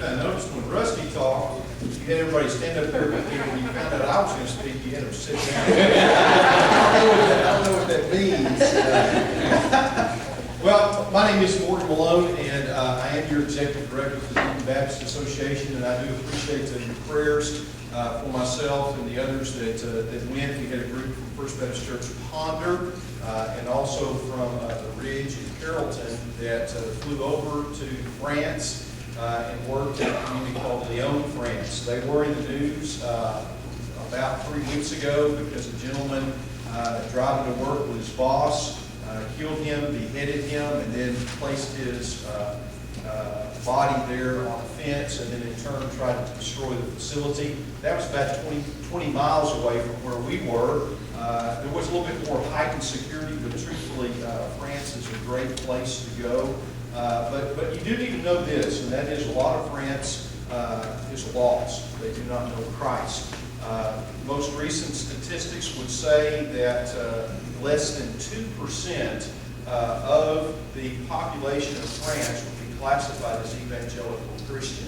I noticed when Rusty talked, you had everybody stand up there, but then when you found out I was going to speak, you had them sit down. I don't know what that means. Well, my name is Malone, and I am your executive director for the Denton Baptist Association, and I do appreciate your prayers for myself and the others that went. We had a group from First Baptist Church Ponder, and also from the Ridge in Carrollton that flew over to France and worked at a community called Lyon, France. They were in the news about 3 weeks ago because a gentleman driving to work with his boss killed him, beheaded him, and then placed his body there on a fence, and then in turn tried to destroy the facility. That was about 20 miles away from where we were. There was a little bit more heightened security, but truthfully, France is a great place to go. But you do need to know this, and that is a lot of France is lost. They do not know Christ. Most recent statistics would say that less than 2% of the population of France would be classified as evangelical Christian.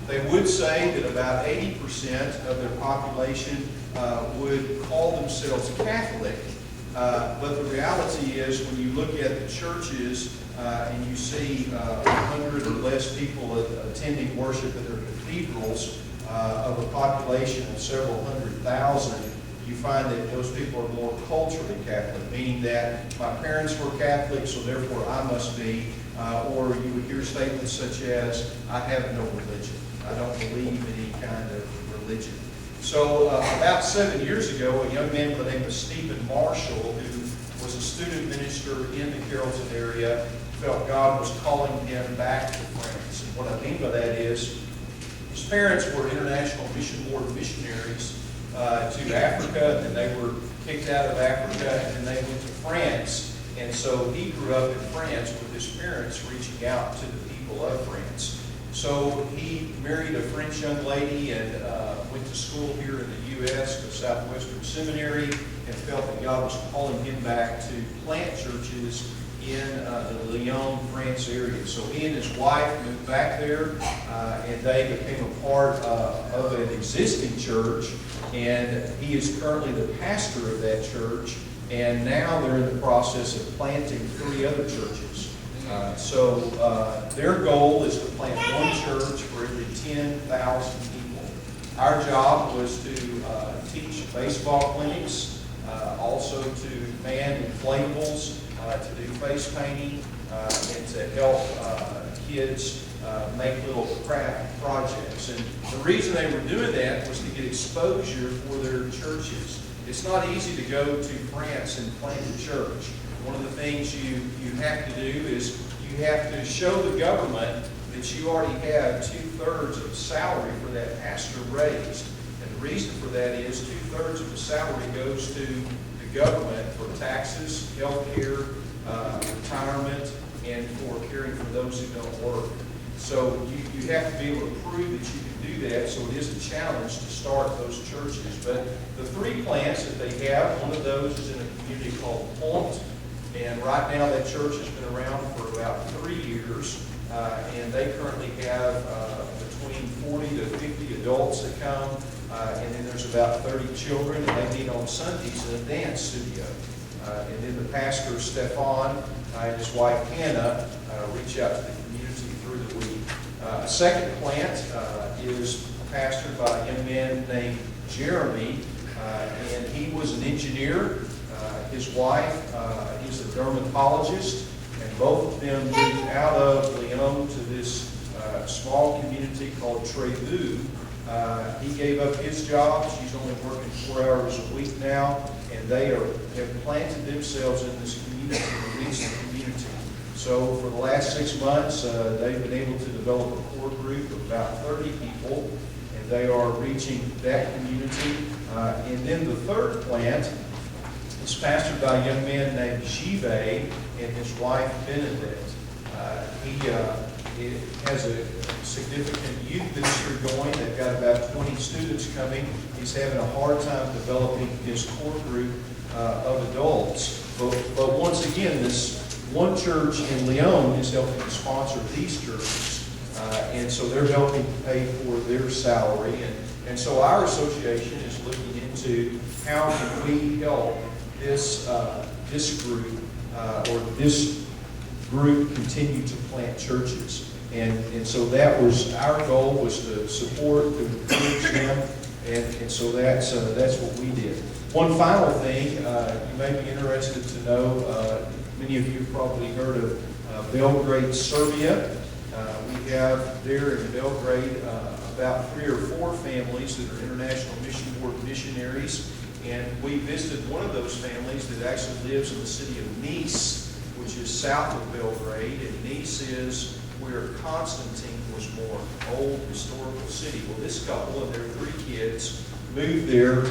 They would say that about 80% of their population would call themselves Catholic. But the reality is, when you look at the churches and you see 100 or less people attending worship at their cathedrals of a population of several 100,000, you find that those people are more culturally Catholic, meaning that my parents were Catholic, so therefore I must be, or you would hear statements such as, I have no religion. I don't believe in any kind of religion. So about 7 years ago, a young man by the name of Stephen Marshall, who was a student minister in the Carrollton area, felt God was calling him back to France. And what I mean by that is, his parents were International Mission Board missionaries to Africa, and they were kicked out of Africa, and then they went to France. And so he grew up in France with his parents reaching out to the people of France. So he married a French young lady and went to school here in the U.S., to Southwestern Seminary, and felt that God was calling him back to plant churches in the Lyon, France area. So he and his wife moved back there, and they became a part of an existing church, and he is currently the pastor of that church, and now they're in the process of planting 3 other churches. So their goal is to plant one church for every 10,000 people. Our job was to teach baseball clinics, also to man inflatables, to do face painting, and to help kids make little craft projects. And the reason they were doing that was to get exposure for their churches. It's not easy to go to France and plant a church. One of the things you have to do is you have to show the government that you already have 2/3 of the salary for that pastor raised. And the reason for that is 2/3 of the salary goes to the government for taxes, health care, retirement, and for caring for those who don't work. So you have to be able to prove that you can do that, so it is a challenge to start those churches. But the 3 plants that they have, one of those is in a community called Pont, and right now that church has been around for about 3 years, and they currently have between 40 to 50 adults that come, and then there's about 30 children, and they meet on Sundays in a dance studio. And then the pastor, Stefan, and his wife, Hannah, reach out to the community through the week. A second plant is pastored by a young man named Jeremy, and he was an engineer. His wife is a dermatologist, and both of them moved out of Lyon to this small community called Trévoux. He gave up his job. She's only working 4 hours a week now, and they have planted themselves in this community, the recent community. So for the last 6 months, they've been able to develop a core group of about 30 people, and they are reaching that community. And then the third plant is pastored by a young man named Jive and his wife, Benedict. He has a significant youth ministry going. They've got about 20 students coming. He's having a hard time developing his core group of adults. But once again, this one church in Lyon is helping to sponsor these churches. And so they're helping pay for their salary. And so our association is looking into how can we help this, this group or this group continue to plant churches. And so that was, our goal was to support, to encourage them, and so that's what we did. One final thing, you may be interested to know, many of you have probably heard of Belgrade, Serbia. We have there in Belgrade about 3 or 4 families that are International Mission Board missionaries, and we visited one of those families that actually lives in the city of Nice, which is south of Belgrade, and Nice is where Constantine was born, old historical city. Well, this couple and their 3 kids moved there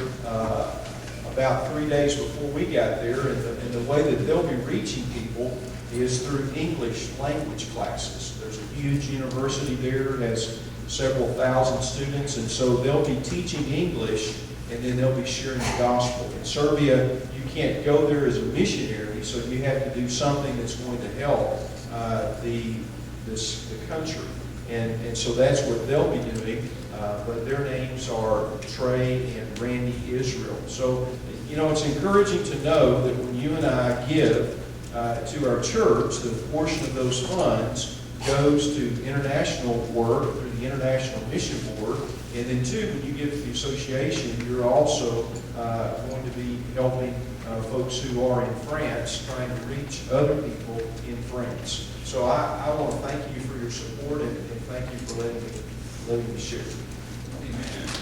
about 3 days before we got there, and the way that they'll be reaching people is through English language classes. There's a huge university there, it has several thousand students, and so they'll be teaching English, and then they'll be sharing the gospel. In Serbia, you can't go there as a missionary, so you have to do something that's going to help the country. And so that's what they'll be doing, but their names are Trey and Randy Israel. So, you know, it's encouraging to know that when you and I give to our church, that a portion of those funds goes to international work through the International Mission Board, and then too, when you give to the association, you're also going to be helping folks who are in France, trying to reach other people in France. So I want to thank you for your support, and thank you for letting me share. Amen.